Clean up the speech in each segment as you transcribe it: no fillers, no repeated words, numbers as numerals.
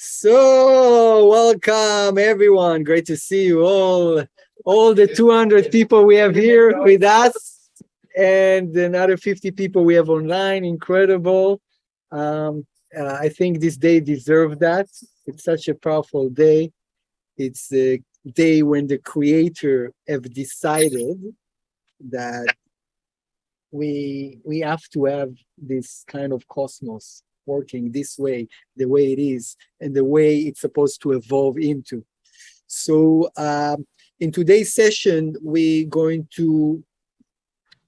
So, welcome everyone. Great to see you all the 200 people we have here with us, and another 50 people we have online. Incredible. I think this day deserves that. It's such a powerful day. It's the day when the Creator have decided that we have to have this kind of cosmos working this way, the way it is, and the way it's supposed to evolve into. So in today's session, we're going to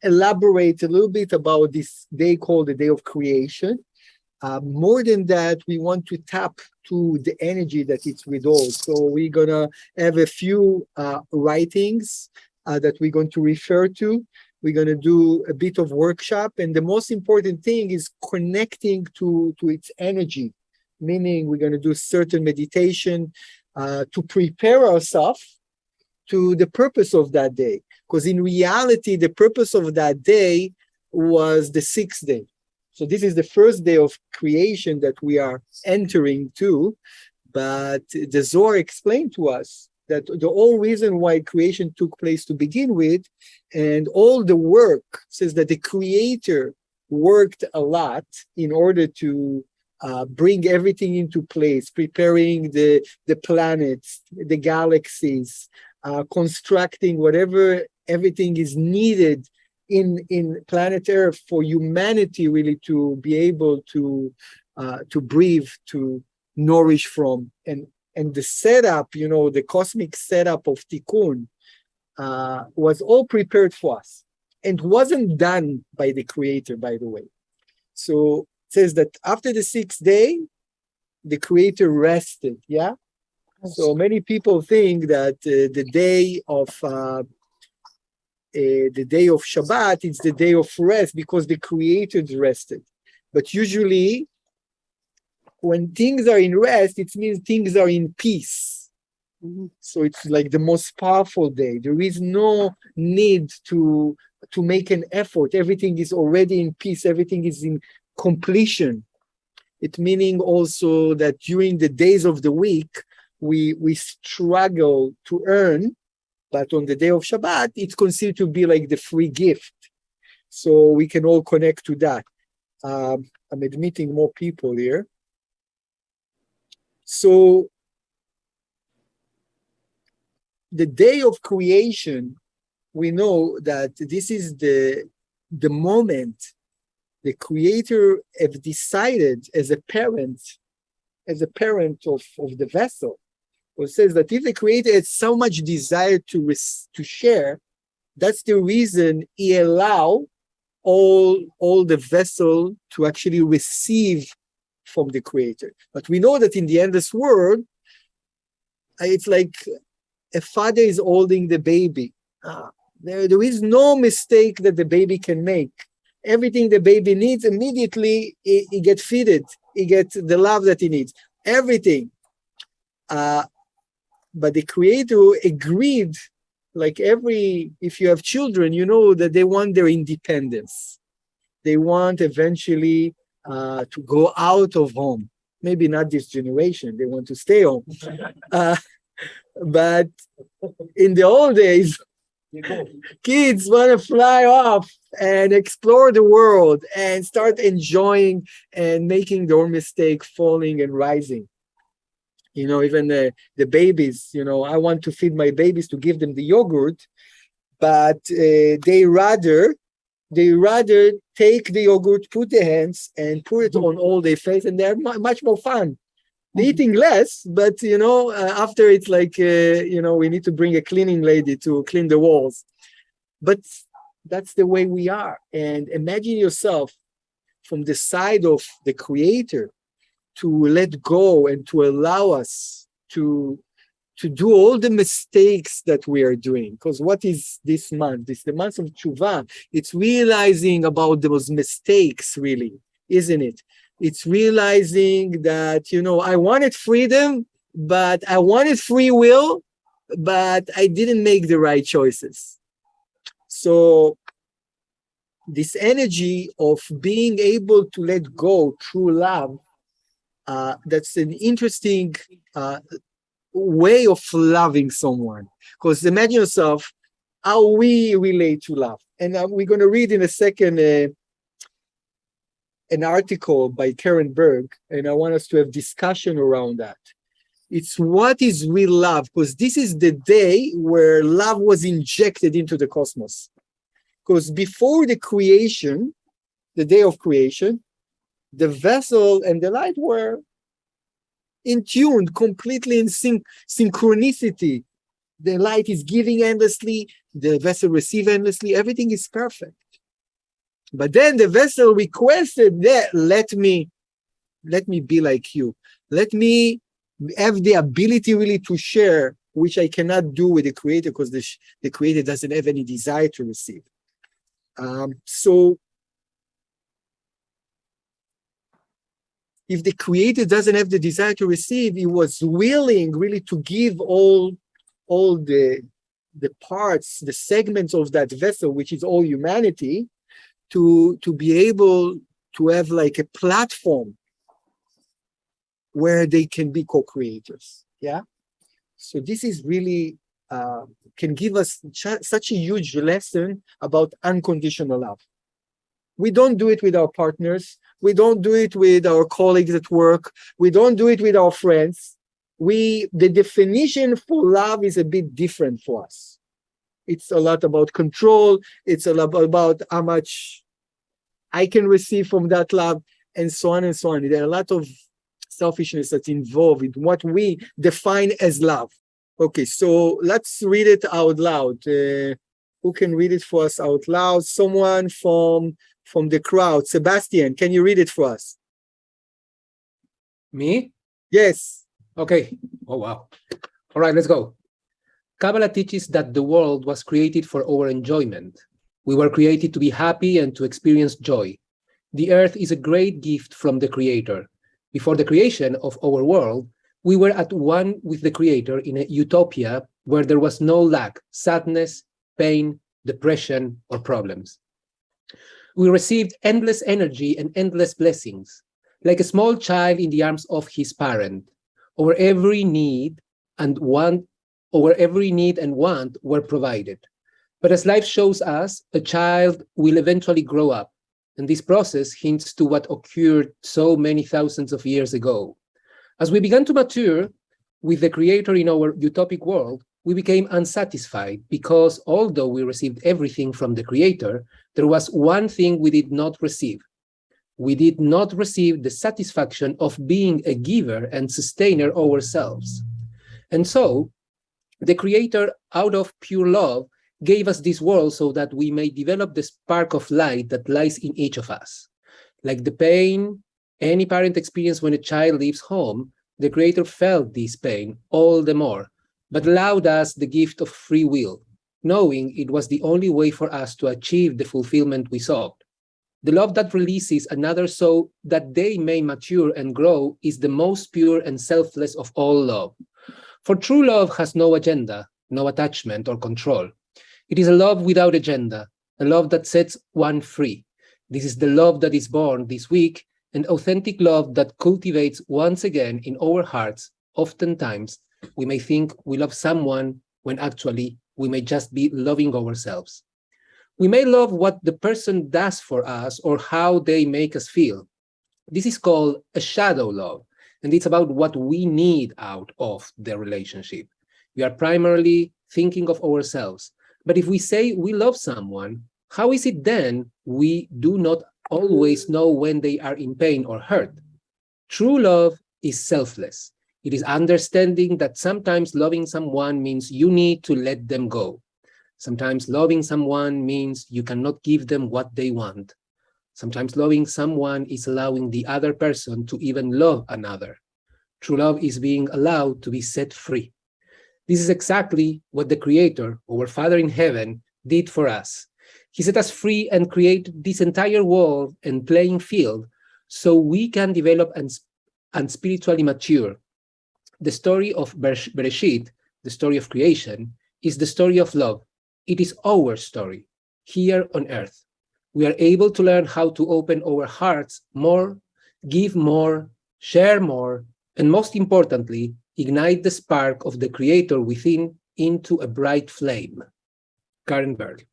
elaborate a little bit about this day called the Day of Creation. More than that, we want to tap to the energy that it's with all. So we're gonna have a few writings that we're going to refer to. We're going to do a bit of workshop. And the most important thing is connecting to its energy, meaning we're going to do certain meditation to prepare ourselves to the purpose of that day. Because in reality, the purpose of that day was the sixth day. So this is the first day of creation that we are entering to. But the Zohar explained to us that the whole reason why creation took place to begin with, and all the work says that the Creator worked a lot in order to bring everything into place, preparing the planets, the galaxies, constructing everything is needed in planet Earth for humanity really to be able to breathe, to nourish from. And the setup, the cosmic setup of Tikkun was all prepared for us and wasn't done by the Creator, by the way. So it says that after the sixth day, the Creator rested, yeah? So many people think that the day of Shabbat is the day of rest because the Creator rested. But usually, when things are in rest, it means things are in peace. So it's like the most powerful day. There is no need to make an effort. Everything is already in peace. Everything is in completion. It meaning also that during the days of the week, we struggle to earn, but on the day of Shabbat, it's considered to be like the free gift. So we can all connect to that. I'm admitting more people here. So the day of creation, we know that this is the moment the Creator have decided as a parent of the vessel. It says that if the Creator had so much desire to share, that's the reason He allow all the vessel to actually receive from the Creator. But we know that in the endless world, it's like a father is holding the baby. There is no mistake that the baby can make. Everything the baby needs, immediately he gets fed. He gets the love that he needs. Everything. But the Creator agreed, if you have children, you know that they want their independence. They want eventually to go out of home. Maybe not this generation. They want to stay home. But in the old days, kids want to fly off and explore the world and start enjoying and making their own mistake, falling and rising. Even the babies, I want to feed my babies to give them the yogurt, but they rather take the yogurt, put their hands and put it on all their face, and they're much more fun. They're eating less, but after it's like we need to bring a cleaning lady to clean the walls. But that's the way we are. And imagine yourself from the side of the Creator to let go and to allow us to do all the mistakes that we are doing. Because what is this month? It's the month of Tshuva. It's realizing about those mistakes, really, isn't it? It's realizing that, I wanted freedom, but I wanted free will, but I didn't make the right choices. So this energy of being able to let go through love That's an interesting way of loving someone. Because imagine yourself how we relate to love. And we're going to read in a second an article by Karen Berg, and I want us to have discussion around that. It's what is real love, because this is the day where love was injected into the cosmos. Because before the creation, the day of creation, the vessel and the light were in tune, completely in synchronicity. The light is giving endlessly, the vessel receives endlessly, everything is perfect. But then the vessel requested that, let me be like you. Let me have the ability really to share, which I cannot do with the creator, because the creator doesn't have any desire to receive. So if the creator doesn't have the desire to receive, he was willing really to give all the parts, the segments of that vessel, which is all humanity, to be able to have like a platform where they can be co-creators. Yeah. So this is really can give us such a huge lesson about unconditional love. We don't do it with our partners. We don't do it with our colleagues at work. We don't do it with our friends. The definition for love is a bit different for us. It's a lot about control. It's a lot about how much I can receive from that love, and so on and so on. There are a lot of selfishness that's involved in what we define as love. Okay, so let's read it out loud. Who can read it for us out loud? Someone from the crowd. Sebastian, can you read it for us? Me? Yes. Okay. Oh, wow. All right, let's go. Kabbalah teaches that the world was created for our enjoyment. We were created to be happy and to experience joy. The earth is a great gift from the Creator. Before the creation of our world, we were at one with the Creator in a utopia where there was no lack, sadness, pain, depression, or problems. We received endless energy and endless blessings, like a small child in the arms of his parent. Our every need and want were provided. But as life shows us, a child will eventually grow up, and this process hints to what occurred so many thousands of years ago. As we began to mature with the Creator in our utopic world, we became unsatisfied because although we received everything from the Creator, there was one thing we did not receive. We did not receive the satisfaction of being a giver and sustainer ourselves. And so, the Creator, out of pure love, gave us this world so that we may develop the spark of light that lies in each of us. Like the pain any parent experiences when a child leaves home, the Creator felt this pain all the more, but allowed us the gift of free will, knowing it was the only way for us to achieve the fulfillment we sought. The love that releases another so that they may mature and grow is the most pure and selfless of all love. For true love has no agenda, no attachment or control. It is a love without agenda, a love that sets one free. This is the love that is born this week, an authentic love that cultivates once again in our hearts. Oftentimes, we may think we love someone when actually we may just be loving ourselves. We may love what the person does for us or how they make us feel. This is called a shadow love, and it's about what we need out of the relationship. We are primarily thinking of ourselves. But if we say we love someone, how is it then we do not always know when they are in pain or hurt? True love is selfless. It is understanding that sometimes loving someone means you need to let them go. Sometimes loving someone means you cannot give them what they want. Sometimes loving someone is allowing the other person to even love another. True love is being allowed to be set free. This is exactly what the Creator, our Father in heaven, did for us. He set us free and created this entire world and playing field so we can develop and spiritually mature. The story of Bereshit, the story of creation, is the story of love. It is our story here on earth. We are able to learn how to open our hearts more, give more, share more, and most importantly, ignite the spark of the creator within into a bright flame. Karen Berg.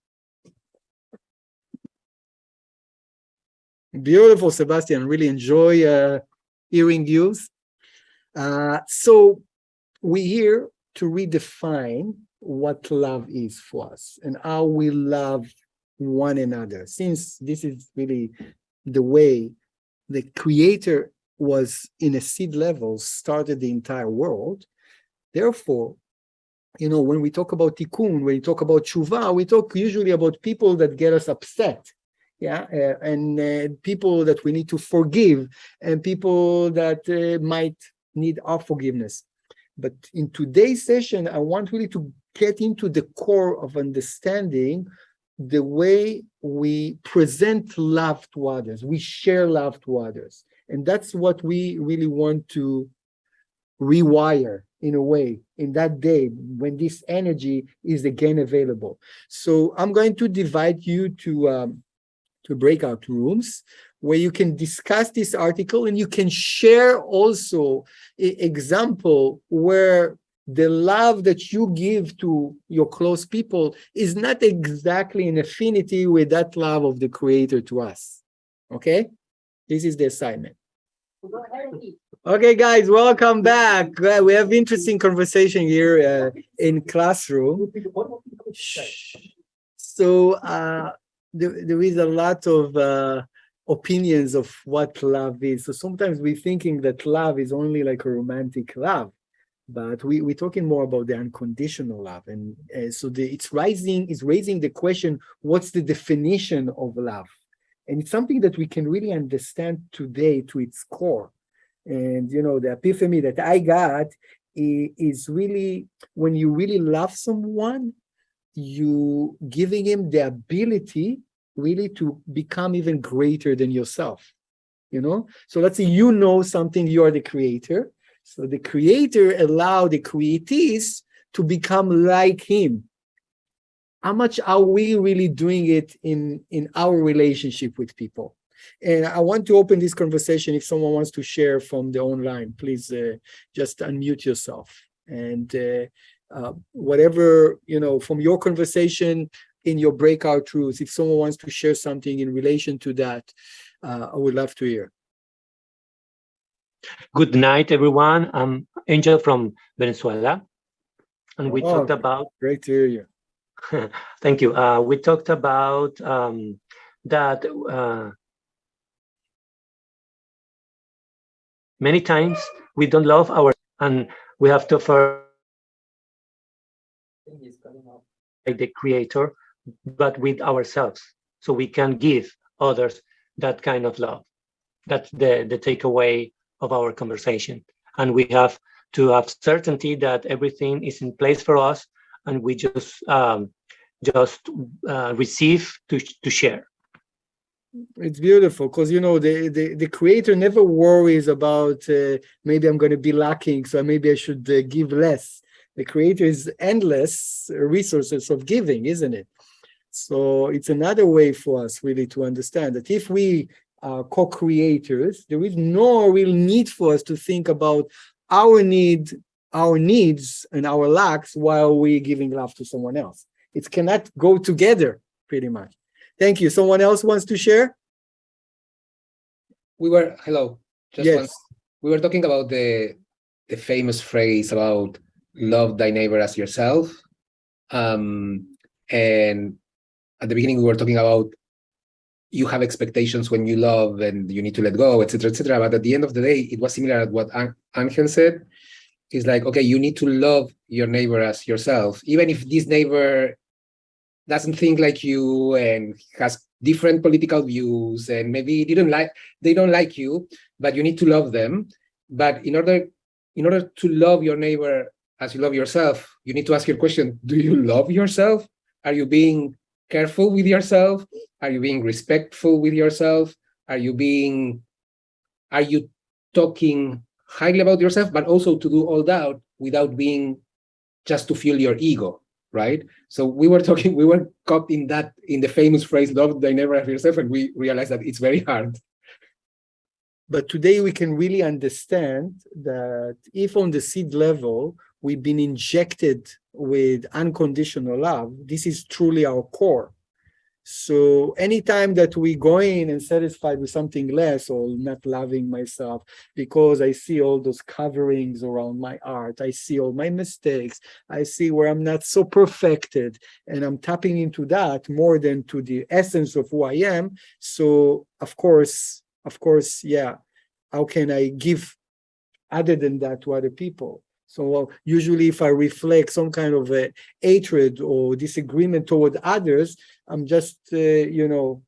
Beautiful, Sebastian. Really enjoy hearing you. So we're here to redefine what love is for us and how we love one another. Since this is really the way the creator was in a seed level, started the entire world. Therefore, when we talk about tikkun, when we talk about tshuva, we talk usually about people that get us upset. And people that we need to forgive, and people that might need our forgiveness. But in today's session, I want really to get into the core of understanding the way we present love to others. We share love to others. And that's what we really want to rewire in a way in that day when this energy is again available. So I'm going to divide you to breakout rooms where you can discuss this article, and you can share also an example where the love that you give to your close people is not exactly in affinity with that love of the creator to us. Okay? This is the assignment. Okay, guys, welcome back. We have interesting conversation here in classroom. So there is a lot of opinions of what love is. So sometimes we're thinking that love is only like a romantic love, but we're talking more about the unconditional love. And so it's raising the question, what's the definition of love? And it's something that we can really understand today to its core. And, the epiphany that I got is really when you really love someone, you giving him the ability really to become even greater than yourself. So let's say something, you are the creator. So the creator allowed the createes to become like him. How much are we really doing it in our relationship with people? And I want to open this conversation. If someone wants to share from the online, please just unmute yourself. And whatever, from your conversation in your breakout rooms, if someone wants to share something in relation to that, I would love to hear. Good night, everyone. I'm Angel from Venezuela. And we talked about... Great to hear you. Thank you. We talked about that many times we don't love our, and we have to first like the creator, but with ourselves, so we can give others that kind of love. That's the takeaway of our conversation. And we have to have certainty that everything is in place for us, and we just receive to share. It's beautiful because the creator never worries about maybe I'm going to be lacking, so maybe I should give less. The creator is endless resources of giving, isn't it? So it's another way for us really to understand that if we are co-creators, there is no real need for us to think about our needs and our lacks while we're giving love to someone else. It cannot go together, pretty much. Thank you. Someone else wants to share? Hello. Yes. Once. We were talking about the famous phrase about love thy neighbor as yourself. And at the beginning, we were talking about you have expectations when you love and you need to let go, etc., etc. But at the end of the day, it was similar to what Angel said. It's like, okay, you need to love your neighbor as yourself, even if this neighbor doesn't think like you and has different political views, and maybe they don't like you, but you need to love them. But in order to love your neighbor as you love yourself, you need to ask your question: do you love yourself? Are you being careful with yourself? Are you being respectful with yourself? Are you talking highly about yourself, but also to do all that without being just to fuel your ego, right? So we were caught in the famous phrase, love thy neighbor as yourself, and we realized that it's very hard. But today we can really understand that if on the seed level, we've been injected with unconditional love, this is truly our core. So anytime that we go in and satisfied with something less or not loving myself because I see all those coverings around my art, I see all my mistakes, I see where I'm not so perfected, and I'm tapping into that more than to the essence of who I am. So of course, yeah, how can I give other than that to other people? So usually if I reflect some kind of a hatred or disagreement toward others, I'm just, I'm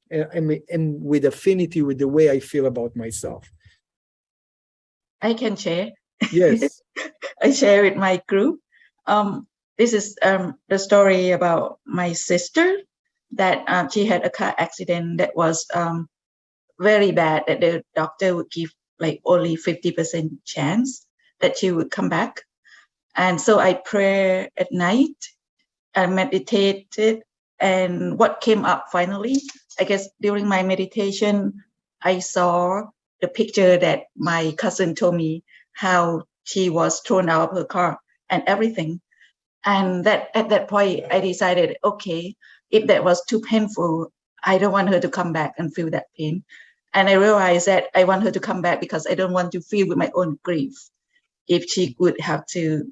with affinity with the way I feel about myself. I can share. Yes. I share with my group. This is the story about my sister that she had a car accident that was very bad, that the doctor would give like only 50% chance that she would come back. And so I pray at night, I meditated, and what came up finally, I guess during my meditation, I saw the picture that my cousin told me, how she was thrown out of her car and everything. And that at that point, I decided, okay, if that was too painful, I don't want her to come back and feel that pain. And I realized that I want her to come back because I don't want to feel with my own grief. If she would have to,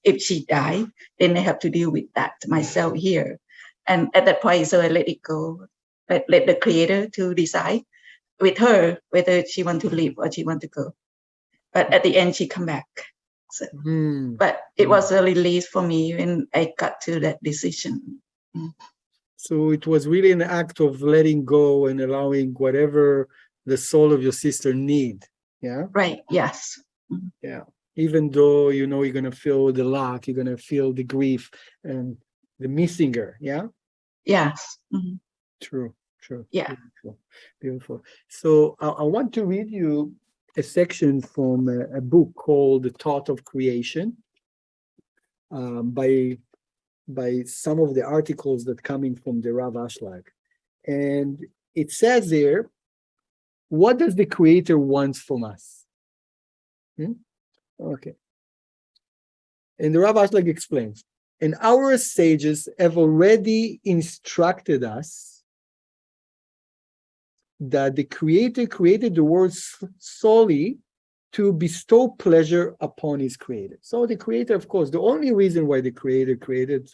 if she died, then I have to deal with that myself here. And at that point, so I let it go, let the creator to decide with her whether she want to leave or she want to go. But at the end, she come back. So, but it was a release for me when I got to that decision. So it was really an act of letting go and allowing whatever the soul of your sister need. Yeah. Right. Yes. Yeah. Even though you're going to feel the lack, you're going to feel the grief and the missing her. Yeah. Yes. True. Yeah. Beautiful. So I want to read you a section from a book called The Thought of Creation, by some of the articles that coming from the Rav Ashlag. And it says there, what does the Creator want from us? Okay. And the Rav Ashlag explains, and our sages have already instructed us that the Creator created the world solely to bestow pleasure upon his creator. So the Creator, of course, the only reason why the Creator created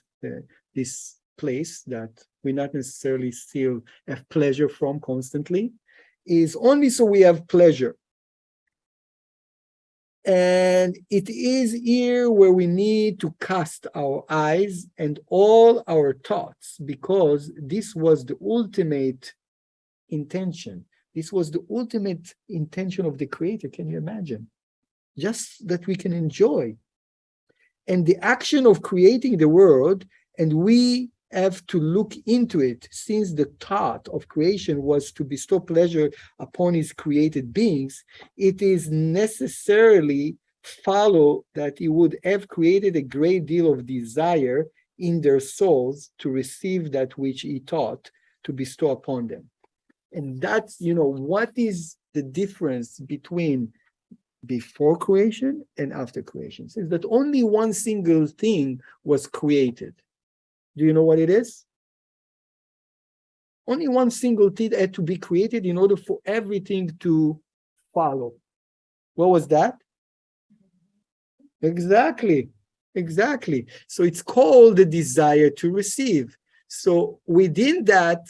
this place that we not necessarily still have pleasure from constantly is only so we have pleasure. And it is here where we need to cast our eyes and all our thoughts, because this was the ultimate intention. This was the ultimate intention of the Creator. Can you imagine? Just that we can enjoy. And the action of creating the world, and we have to look into it, since the thought of creation was to bestow pleasure upon his created beings, it is necessarily follow that he would have created a great deal of desire in their souls to receive that which he thought to bestow upon them. And that's, what is the difference between before creation and after creation? It says that only one single thing was created. Do you know what it is? Only one single thing had to be created in order for everything to follow. What was that? Exactly. So it's called the desire to receive. So within that,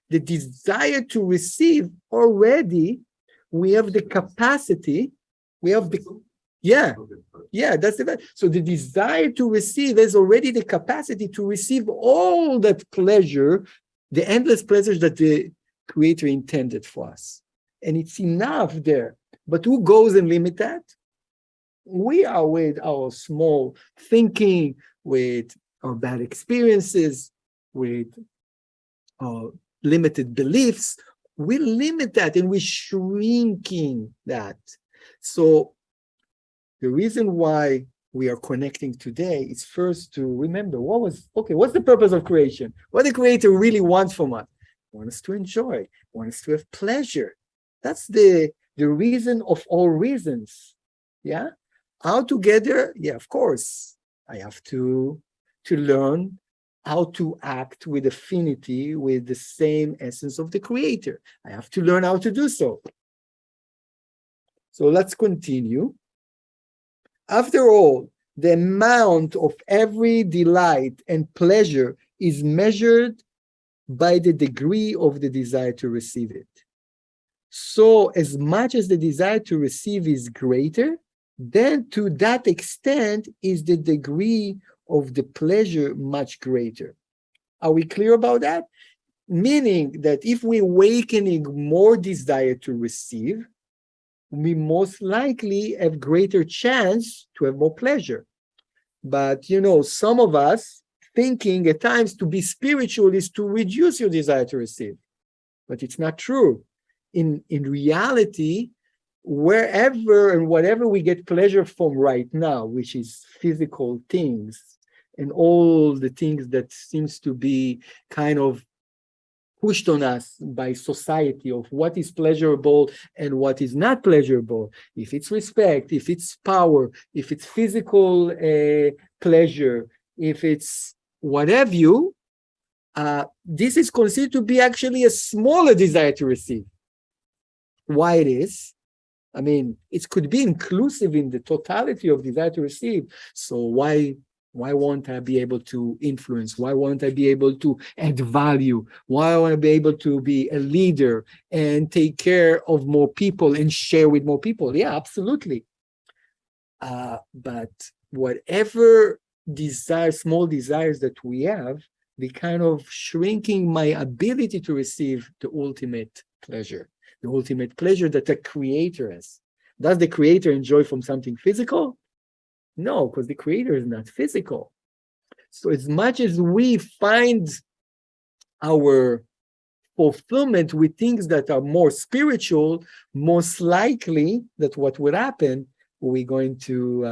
the desire to receive, already we have the capacity, that's the, so the desire to receive is already the capacity to receive all that pleasure, the endless pleasures that the Creator intended for us. And it's enough there. But who goes and limit that? We are, with our small thinking, with our bad experiences, with our limited beliefs. We limit that and we're shrinking that. So the reason why we are connecting today is first to remember what's the purpose of creation? What the Creator really wants from us? He wants us to enjoy, wants us to have pleasure. That's the the reason of all reasons. Yeah. How together? Yeah, of course. I have to learn how to act with affinity with the same essence of the creator. I have to learn how to do so. So let's continue. After all, the amount of every delight and pleasure is measured by the degree of the desire to receive it. So as much as the desire to receive is greater, then to that extent is the degree of the pleasure much greater. Are we clear about that? Meaning that if we're awakening more desire to receive, we most likely have greater chance to have more pleasure. But some of us thinking at times to be spiritual is to reduce your desire to receive. But it's not true. In reality, wherever and whatever we get pleasure from right now, which is physical things and all the things that seems to be kind of pushed on us by society of what is pleasurable and what is not pleasurable, if it's respect, if it's power, if it's physical pleasure, if it's what have you, this is considered to be actually a smaller desire to receive. Why it is? I mean, it could be inclusive in the totality of desire to receive. So why won't I be able to influence? Why won't I be able to add value? Why won't I be able to be a leader and take care of more people and share with more people? Yeah, absolutely. But whatever small desires that we have, they kind of shrinking my ability to receive the ultimate pleasure that the creator has. Does the creator enjoy from something physical? No, because the creator is not physical. So as much as we find our fulfillment with things that are more spiritual, most likely that what will happen, we're going to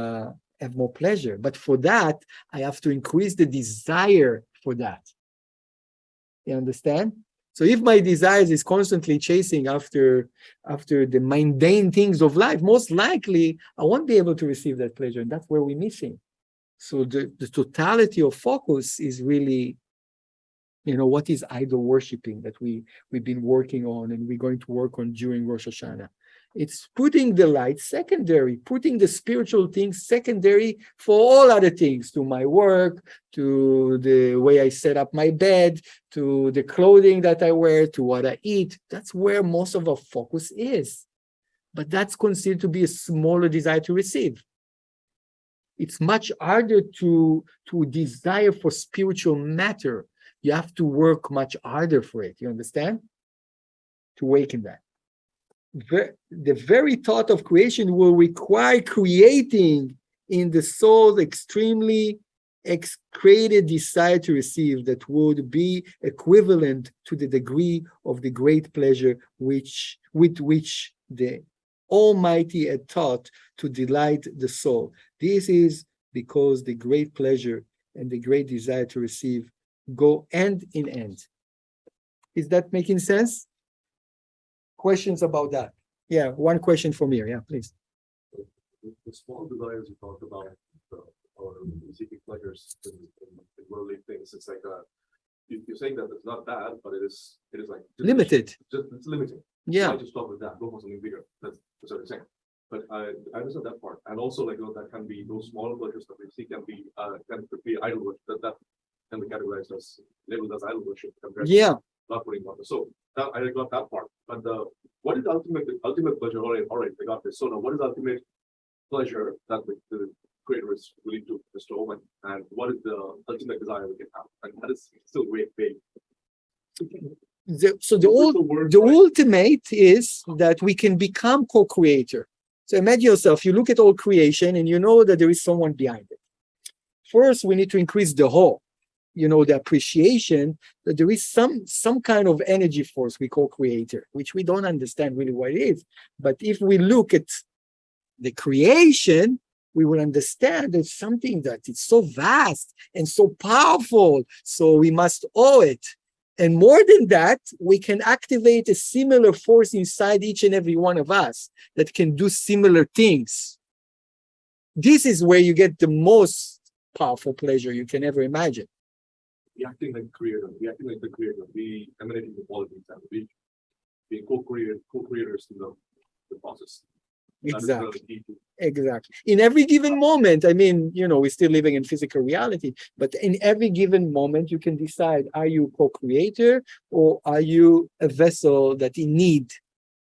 have more pleasure. But for that, I have to increase the desire for that. You understand? So if my desires is constantly chasing after the mundane things of life, most likely I won't be able to receive that pleasure. And that's where we're missing. So the totality of focus is really, what is idol worshiping that we've been working on and we're going to work on during Rosh Hashanah. It's putting the light secondary, putting the spiritual things secondary for all other things, to my work, to the way I set up my bed, to the clothing that I wear, to what I eat. That's where most of our focus is. But that's considered to be a smaller desire to receive. It's much harder to desire for spiritual matter. You have to work much harder for it. You understand? To awaken that. The very thought of creation will require creating in the soul extremely created desire to receive that would be equivalent to the degree of the great pleasure with which the Almighty had thought to delight the soul. This is because the great pleasure and the great desire to receive go hand in hand. Is that making sense? Questions about that? Yeah, one question from here. Yeah, please. The small desires you talked about, or seeking pleasures in worldly things, it's like you're saying that it's not bad, but it is like Limited. It's limited. Yeah. I just stop with that. Go for something bigger. That's what you're saying. But I understand that part, and also like that can be those small pleasures that we see can be idol worship. That can be categorized as labeled as idol worship compared to not putting on. So that, I got that part. But what is the ultimate pleasure? All right, I got this. So now, what is the ultimate pleasure that the Creator is willing to bestow, and what is the ultimate desire we can have? And that is still way vague. The ultimate is that we can become co-creator. So imagine yourself, you look at all creation and you know that there is someone behind it. First, we need to increase the whole, the appreciation that there is some kind of energy force we call creator, which we don't understand really what it is. But if we look at the creation, we will understand there's something that is so vast and so powerful. So we must owe it. And more than that, we can activate a similar force inside each and every one of us that can do similar things. This is where you get the most powerful pleasure you can ever imagine. We acting like creator. We acting like the creator. We emanating the qualities and we being co-creators in the process. Exactly. Exactly. In every given moment, I mean, we're still living in physical reality, but in every given moment, you can decide, are you co-creator or are you a vessel that in need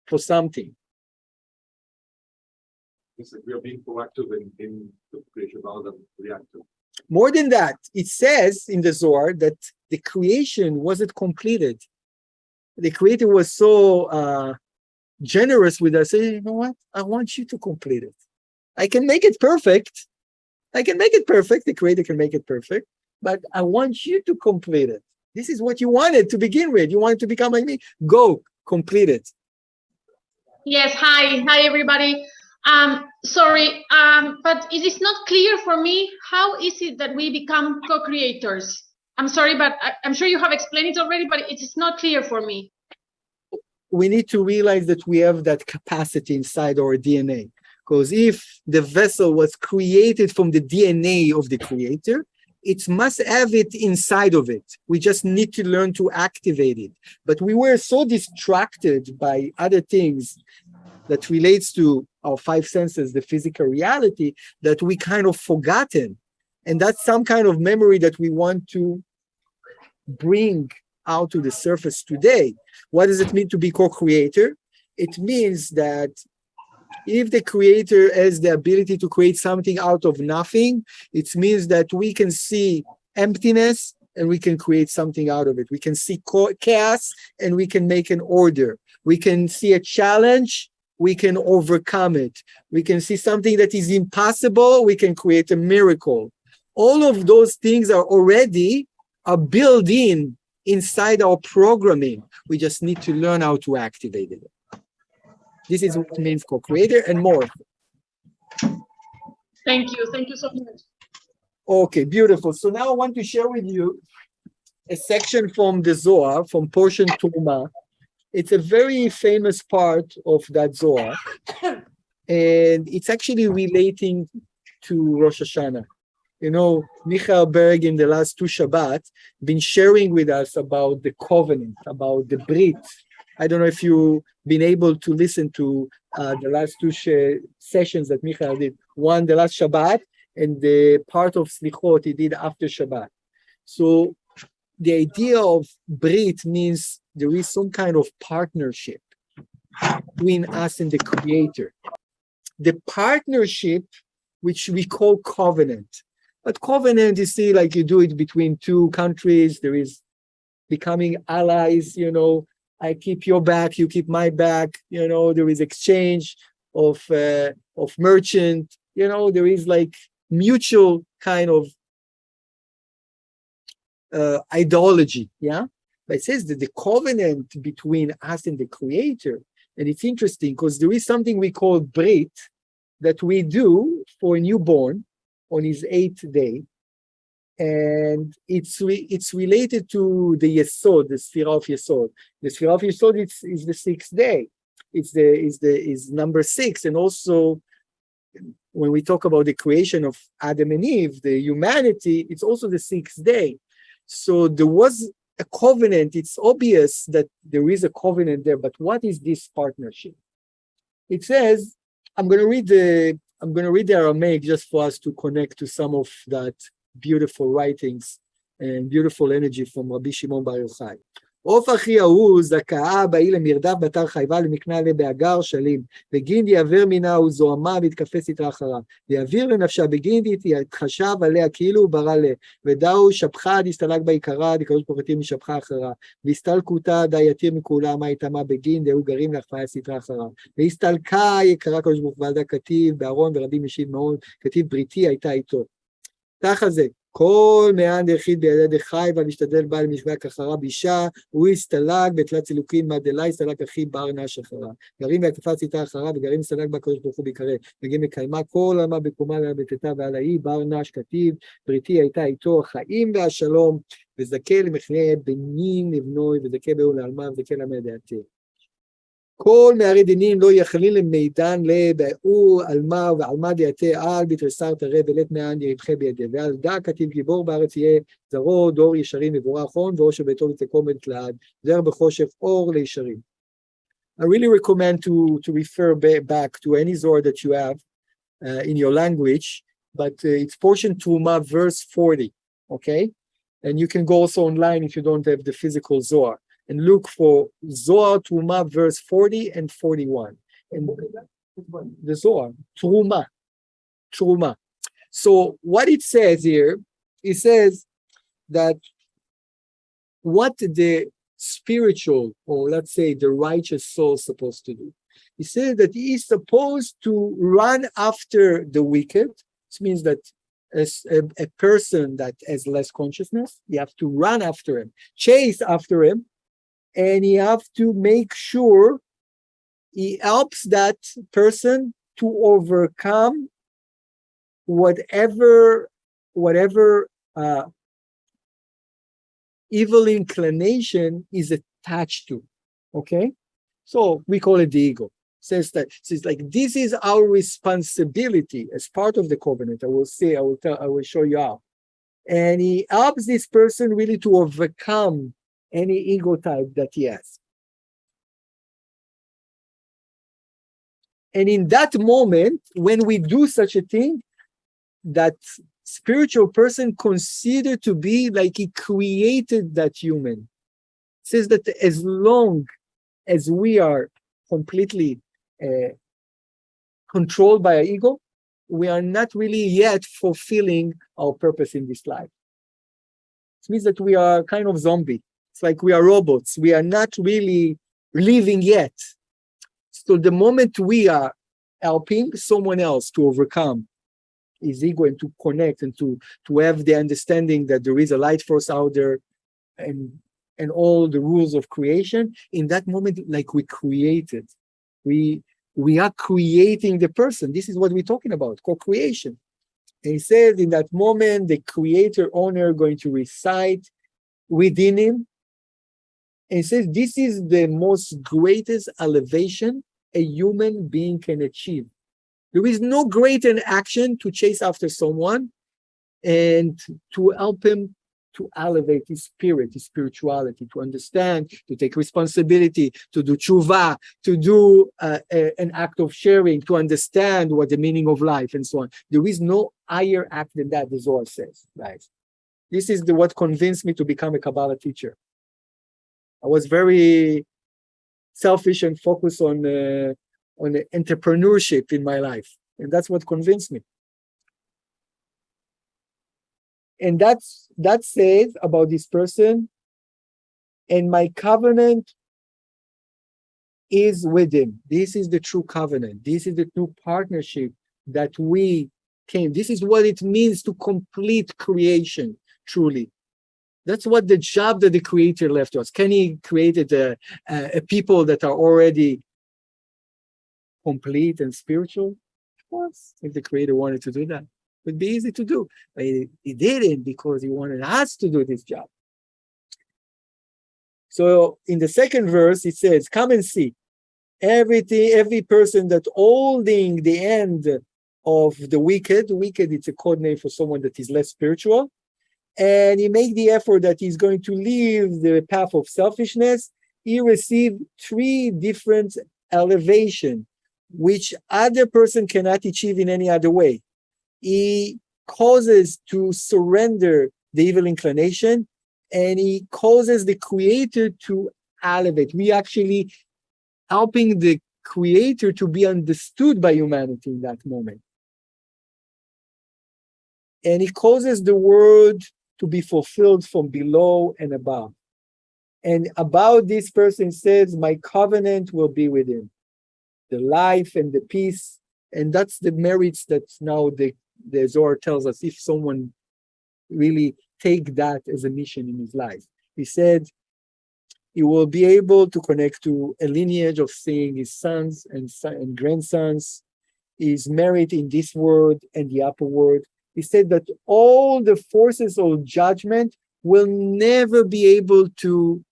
for something? It's like we are being proactive in the creation rather than reactive. More than that, it says in the Zohar that the creation wasn't completed. The Creator was so generous with us. Say, you know what? I want you to complete it. I can make it perfect. The Creator can make it perfect, but I want you to complete it. This is what you wanted to begin with. You wanted to become like me. Go, complete it. Yes, hi everybody. Sorry, but it is not clear for me, how is it that we become co-creators? I'm sorry, but I'm sure you have explained it already, but it is not clear for me. We need to realize that we have that capacity inside our DNA. Because if the vessel was created from the DNA of the Creator, it must have it inside of it. We just need to learn to activate it. But we were so distracted by other things that relates to our five senses, the physical reality, that we kind of forgotten. And that's some kind of memory that we want to bring out to the surface today. What does it mean to be co-creator? It means that if the Creator has the ability to create something out of nothing, it means that we can see emptiness and we can create something out of it. We can see chaos and we can make an order. We can see a challenge, we can overcome it. We can see something that is impossible, we can create a miracle. All of those things are built inside our programming. We just need to learn how to activate it. This is what it means co-creator and more. Thank you so much. Okay, beautiful. So now I want to share with you a section from the Zohar, from portion Turma. It's a very famous part of that Zohar, and it's actually relating to Rosh Hashanah. Michael Berg in the last two Shabbat been sharing with us about the covenant, about the Brit. I don't know if you've been able to listen to the last two sessions that Michael did. One, the last Shabbat, and the part of Slichot he did after Shabbat. So the idea of Brit means there is some kind of partnership between us and the Creator. The partnership, which we call covenant. But covenant, you see, like you do it between two countries, there is becoming allies, I keep your back, you keep my back, there is exchange of merchant, there is like mutual kind of ideology, yeah? But it says that the covenant between us and the Creator, and it's interesting because there is something we call Brit that we do for a newborn on his 8th day, and it's related to the Yesod, the Sphira of Yesod. The Sphira of Yesod is the 6th day. Is number 6, and also when we talk about the creation of Adam and Eve, the humanity, it's also the 6th day. So there was a covenant. It's obvious that there is a covenant there, but what is this partnership? It says, I'm going to read the Aramaic just for us to connect to some of that beautiful writings and beautiful energy from Rabbi Shimon Bar Yochai. עוף אחי ההוא זכאה באי למרדף בתר חייבה למקנה לבאגר שלים בגינדי יעבר מינה וזוהמה והתקפה סתרה אחרה ויעביר לנפשה בגינדי יתחשב עליה כאילו הוא ברא לה ודאו שפחה דסתלק בעיקרה דקדוש ברוך הוא משפחה אחרה והסתלקותה די יתיר מכולה מה יתמה בגינדי הוא גרים להחפיה סתרה אחרה והסתלקה יקרה קדוש ברוך הוא ועדה כתיב בארון ורבים משיב מאוד כתיב בריתי הייתה איתו. ככה זה כל מען דחיד בידי דחי, והמשתדל בעל משחק אחריו אישה, הוא הסתלק בתלת צילוקין מהדלה, הסתלק אחי בר נש אחריו. גרים והקפץ איתה אחריו, וגרים הסתלק בקדוש ברוך הוא ביקרא. וגם מקיימה כל עלמה בקומה ובתתה ועל האי, בר נש כתיב, בריתי הייתה איתו החיים והשלום, וזכה למכנה בנין לבנוי, וזכה באו לעלמה, וזכה למה דעתי. כל מערי דינים לא יכליל למידן לבאו עלמה ועלמה דעתי על בתרסר תראה ולית מען ירבחה בידי ועל דע כתיב גיבור בארץ יהיה זרו דור ישרים מבורך הון ואושר ביתו ותקומת לעד זר בחושך אור לישרים. I really recommend to refer back to any Zohar that you have in your language, but it's portion Truma verse 40, okay? And you can go also online if you don't have the physical Zohar. And look for Zohar Truma verse 40 and 41. And the Zohar, Truma. So what it says here, it says that what the spiritual, or let's say the righteous soul is supposed to do. He says that he is supposed to run after the wicked. This means that as a person that has less consciousness, you have to run after him, chase after him, and you have to make sure he helps that person to overcome whatever evil inclination is attached to. Okay, so we call it the ego. Says like this is our responsibility as part of the covenant. I will show you how, and he helps this person really to overcome any ego type that he has. And in that moment, when we do such a thing, that spiritual person considered to be like he created that human. It says that as long as we are completely controlled by our ego, we are not really yet fulfilling our purpose in this life. It means that we are kind of zombie. It's like we are robots. We are not really living yet. So the moment we are helping someone else to overcome his ego and to connect and to have the understanding that there is a light force out there and all the rules of creation, in that moment, like we created, we are creating the person. This is what we're talking about, co-creation. And he says in that moment, the creator owner going to recite within him. And he says this is the most greatest elevation a human being can achieve. There is no greater action to chase after someone and to help him to elevate his spirit, his spirituality, to understand, to take responsibility, to do tshuva, to do an act of sharing, to understand what the meaning of life and so on. There is no higher act than that, the Zohar says, guys. This is what convinced me to become a Kabbalah teacher. I was very selfish and focused on entrepreneurship in my life. And that's what convinced me. And that says about this person, and my covenant is with him. This is the true covenant. This is the true partnership that we came. This is what it means to complete creation, truly. That's what the job that the Creator left to us. Can He created a people that are already complete and spiritual? Of course, if the Creator wanted to do that, it would be easy to do. But he didn't, because He wanted us to do this job. So in the second verse, it says, "Come and see every person that holding the end of the wicked. Wicked, it's a code name for someone that is less spiritual. And he make the effort that he's going to leave the path of selfishness. He received 3 different elevation, which other person cannot achieve in any other way. He causes to surrender the evil inclination, and he causes the Creator to elevate. We actually helping the Creator to be understood by humanity in that moment. And he causes the world to be fulfilled from below and above. And about this person says, my covenant will be with him. The life and the peace. And that's the merits that now the Zohar tells us. If someone really take that as a mission in his life. He said he will be able to connect to a lineage of seeing his sons and grandsons. He's married in this world and the upper world. He said that all the forces of judgment will never be able to,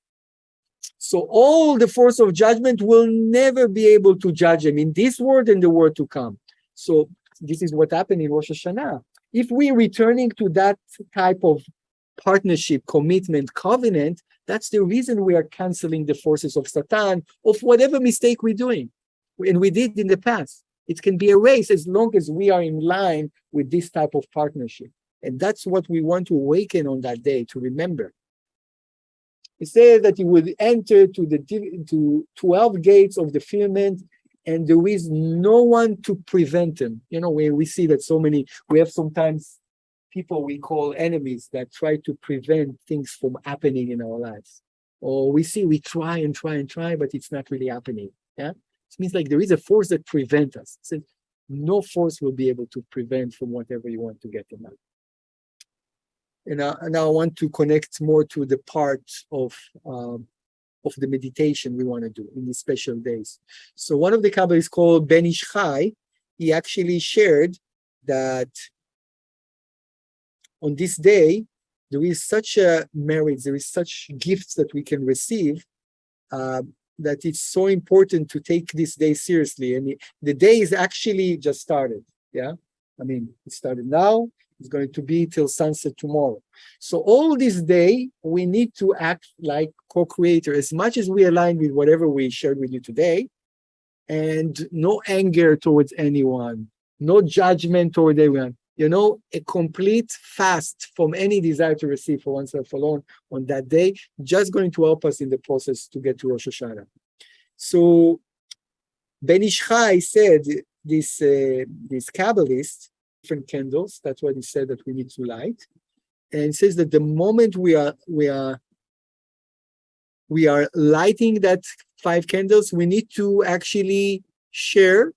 so all the force of judgment will never be able to judge him in this world and the world to come. So this is what happened in Rosh Hashanah. If we're returning to that type of partnership, commitment, covenant, that's the reason we are canceling the forces of Satan, of whatever mistake we're doing. And we did in the past. It can be erased as long as we are in line with this type of partnership. And that's what we want to awaken on that day, to remember. He said that he would enter to 12 gates of the firmament, and there is no one to prevent him. You know, where we see that we have sometimes people we call enemies that try to prevent things from happening in our lives. Or we try and try, but it's not really happening. Yeah. It means like there is a force that prevents us. So no force will be able to prevent from whatever you want to get in life. And now I want to connect more to the part of the meditation we want to do in these special days. So one of the Kabbalists called Ben Ish Chai, he actually shared that on this day, there is such a merit, there is such gifts that we can receive, that it's so important to take this day seriously. And the day is actually just started. Yeah, I mean, it started now. It's going to be till sunset tomorrow. So all this day, we need to act like co-creator as much as we align with whatever we shared with you today, and no anger towards anyone, no judgment toward anyone. You know, a complete fast from any desire to receive for oneself alone on that day, just going to help us in the process to get to Rosh Hashanah. So Ben Ish Chai said this Kabbalist, different candles, that's what he said that we need to light. And it says that the moment we are lighting that 5 candles, we need to actually share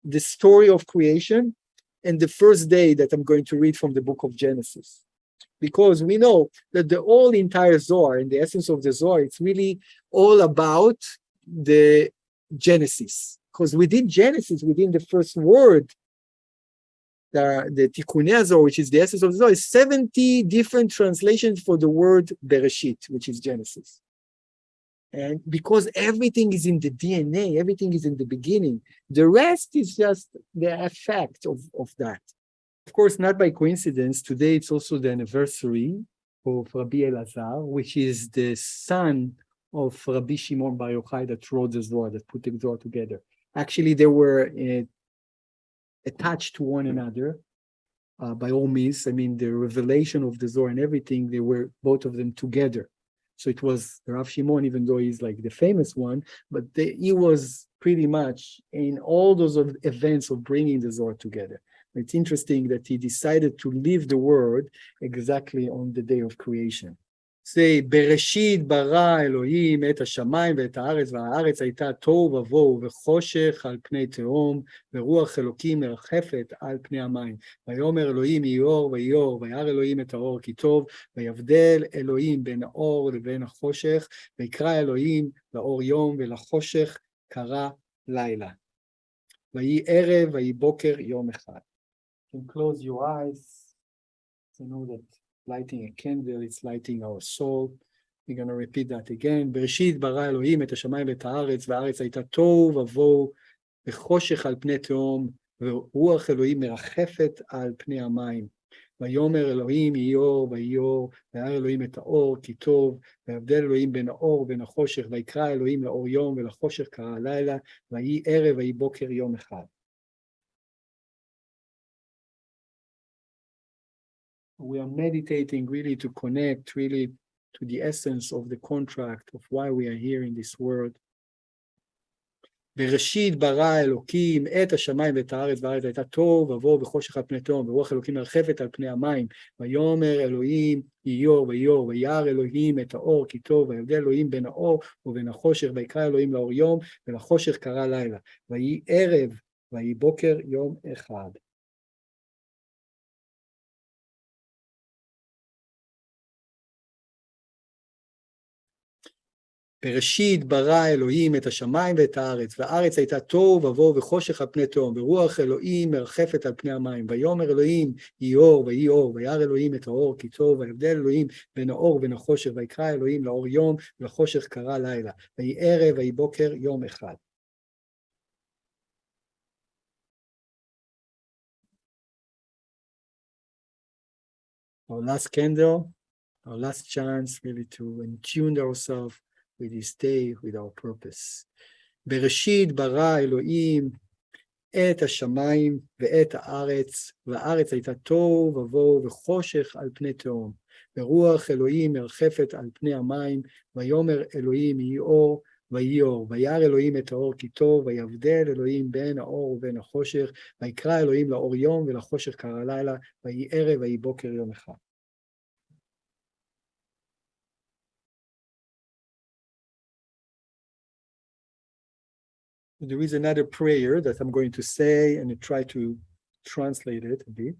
the story of creation and the first day that I'm going to read from the book of Genesis. Because we know that the whole entire Zohar and the essence of the Zohar, it's really all about the Genesis. Because within Genesis, within the first word, the Tikkunei Zohar, which is the essence of the Zohar, is 70 different translations for the word Bereshit, which is Genesis. And because everything is in the DNA, everything is in the beginning, the rest is just the effect of that. Of course, not by coincidence, today it's also the anniversary of Rabbi Elazar, which is the son of Rabbi Shimon Bar Yochai that wrote the Zohar, that put the Zohar together. Actually, they were attached to one another by all means. I mean, the revelation of the Zohar and everything, they were both of them together. So it was Rav Shimon, even though he's like the famous one, but he was pretty much in all those events of bringing the Zohar together. It's interesting that he decided to leave the world exactly on the day of creation. Say, Bereshit bara Elohim et hashamayim ve'et haaretz, והארץ הייתה תוהו ובוהו וחושך על פני תהום, ורוח אלוקים מרחפת על פני המים. ויאמר אלוהים יהי אור ויהי אור, וירא אלוהים את האור כי טוב, ויבדל אלוהים בין האור לבין החושך, ויקרא אלוהים לאור יום ולחושך קרא לילה. ויהי ערב ויהי בוקר יום אחד. You can close your eyes to know that lighting a candle, it's lighting our soul. We're going to repeat that again. בראשית ברא אלוהים את השמיים ואת הארץ, והארץ הייתה תוהו ובוהו, וחושך על פני תהום, ורוח אלוהים מרחפת על פני המים. ויאמר אלוהים יהי אור ויהי אור, וירא אלוהים את האור כי טוב, ויבדל אלוהים בין האור ובין החושך, ויקרא אלוהים לאור יום ולחושך קרא לילה, ויהי ערב ויהי בוקר יום אחד. We are meditating really to connect really to the essence of the contract of why we are here in this world. בראשית ברא אלוקים את השמיים ואת הארץ, והארץ הייתה תוהו ובוהו וחושך על פני תהום, ורוח אלוקים מרחפת על פני המים. ויאמר אלוהים יהי אור ויהי אור, וירא אלוהים את האור כי טוב, ויבדל אלוהים בין האור ובין החושך, ויקרא אלוהים לאור יום ולחושך קרא לילה. ויהי ערב ויהי בוקר יום אחד. בראשית ברא אלוהים את השמיים ואת הארץ, והארץ הייתה תוהו ובוהו וחושך על פני תהום, ורוח אלוהים מרחפת על פני המים. ויאמר אלוהים יהי אור ויהי אור, וירא אלוהים את האור כי טוב, ויבדל אלוהים בין האור ובין החושך, ויקרא אלוהים לאור יום ולחושך קרא לילה, ויהי ערב ויהי בוקר יום אחד. Our last candle, our last chance really to attune ourselves with this day, with our purpose. בראשית ברא אלוהים את השמיים ואת הארץ, והארץ הייתה תוהו ובוהו וחושך על פני תהום, ורוח אלוהים מרחפת על פני המים, ויאמר אלוהים יהי אור ויהי אור, וירא אלוהים את האור כי טוב, ויבדל אלוהים בין האור ובין החושך, ויקרא אלוהים לאור יום ולחושך קרא לילה, ויהי ערב ויהי בוקר יום אחד. There is another prayer that I'm going to say and try to translate it a bit,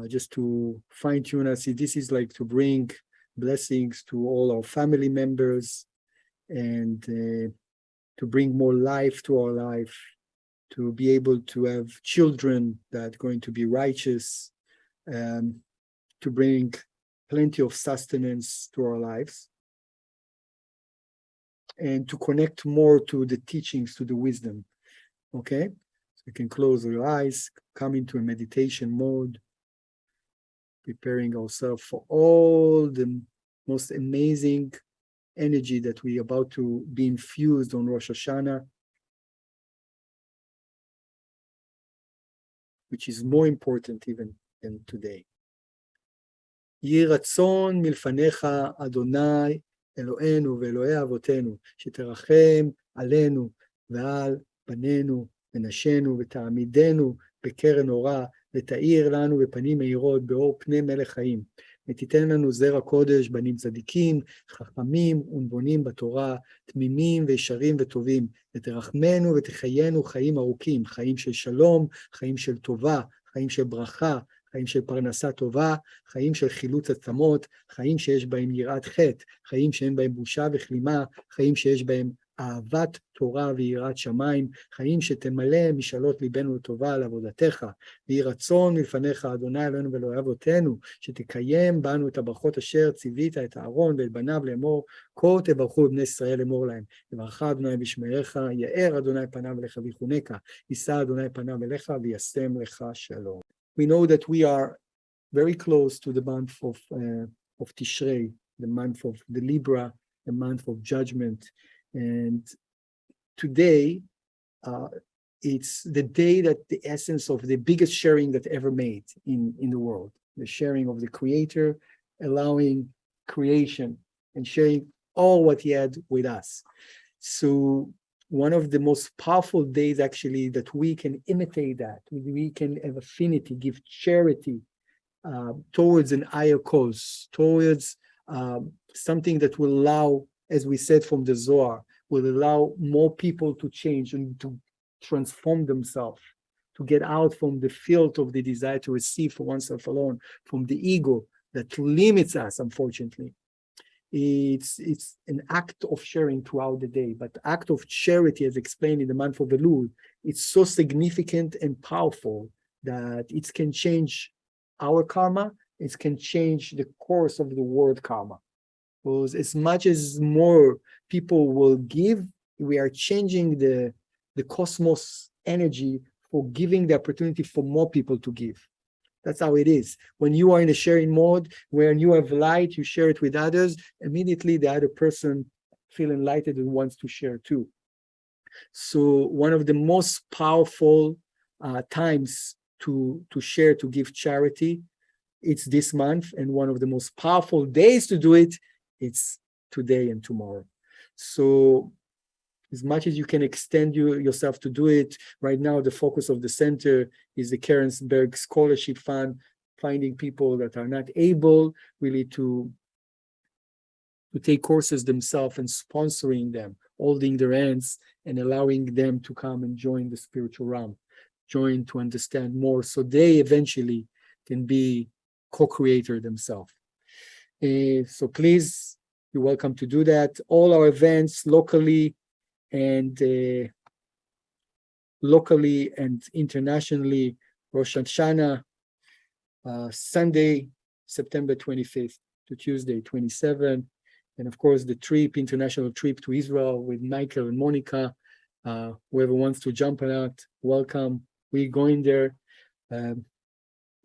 just to fine-tune us. See, this is like to bring blessings to all our family members and to bring more life to our life, to be able to have children that are going to be righteous, to bring plenty of sustenance to our lives, and to connect more to the teachings, to the wisdom, okay? So you can close your eyes, come into a meditation mode, preparing ourselves for all the most amazing energy that we are about to be infused on Rosh Hashanah, which is more important even than today. יהי רצון מלפניך, אדוני, אלוהינו ואלוהי אבותינו, שתרחם עלינו ועל בנינו ונשינו ותעמידנו בקרן אורה, ותאיר לנו בפנים מאירות באור פני מלך חיים. ותיתן לנו זרע קודש, בנים צדיקים, חכמים ונבונים בתורה, תמימים וישרים וטובים, ותרחמנו ותחיינו חיים ארוכים, חיים של שלום, חיים של טובה, חיים של ברכה, חיים של פרנסה טובה, חיים של חילוץ עצמות, חיים שיש בהם יראת חטא, חיים שאין בהם בושה וכלימה, חיים שיש בהם אהבת תורה ויראת שמיים, חיים שתמלא משאלות ליבנו לטובה על עבודתך, ויהי רצון מלפניך, אדוני אלוהינו ואלוהי אבותינו, שתקיים בנו את הברכות אשר ציווית את אהרון ואת בניו לאמור, כה תברכו בני ישראל לאמור להם, יברכך אדוני בשמריך, יאר אדוני פניו אליך ויחונקה, יישא אדוני פניו אליך וישם לך שלום. We know that we are very close to the month of Tishrei, the month of the Libra, the month of judgment. And today, it's the day that the essence of the biggest sharing that ever made in the world, the sharing of the Creator, allowing creation and sharing all what He had with us. So one of the most powerful days actually that we can imitate that, we can have affinity, give charity towards an higher cause, towards something that will allow, as we said from the Zohar, will allow more people to change and to transform themselves, to get out from the filth of the desire to receive for oneself alone, from the ego that limits us, unfortunately. It's an act of sharing throughout the day, but the act of charity, as explained in the month of Elul, it's so significant and powerful that it can change our karma, it can change the course of the world karma. Because as much as more people will give, we are changing the cosmos energy for giving the opportunity for more people to give. That's how it is. When you are in a sharing mode, when you have light, you share it with others, immediately the other person feels enlightened and wants to share too. So one of the most powerful times to share, to give charity, it's this month, and one of the most powerful days to do it, it's today and tomorrow. So as much as you can extend yourself to do it, right now the focus of the center is the Kerensberg Scholarship Fund, finding people that are not able really to take courses themselves and sponsoring them, holding their hands and allowing them to come and join the spiritual realm, join to understand more, so they eventually can be co-creator themselves. So please you're welcome to do that. All our events locally and internationally, Rosh Hashanah, Sunday, September 25th to Tuesday, 27th. And of course, the international trip to Israel with Michael and Monica. Whoever wants to jump on that, welcome. We're going there.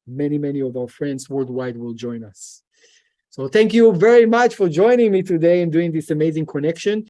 Many of our friends worldwide will join us. So thank you very much for joining me today and doing this amazing connection.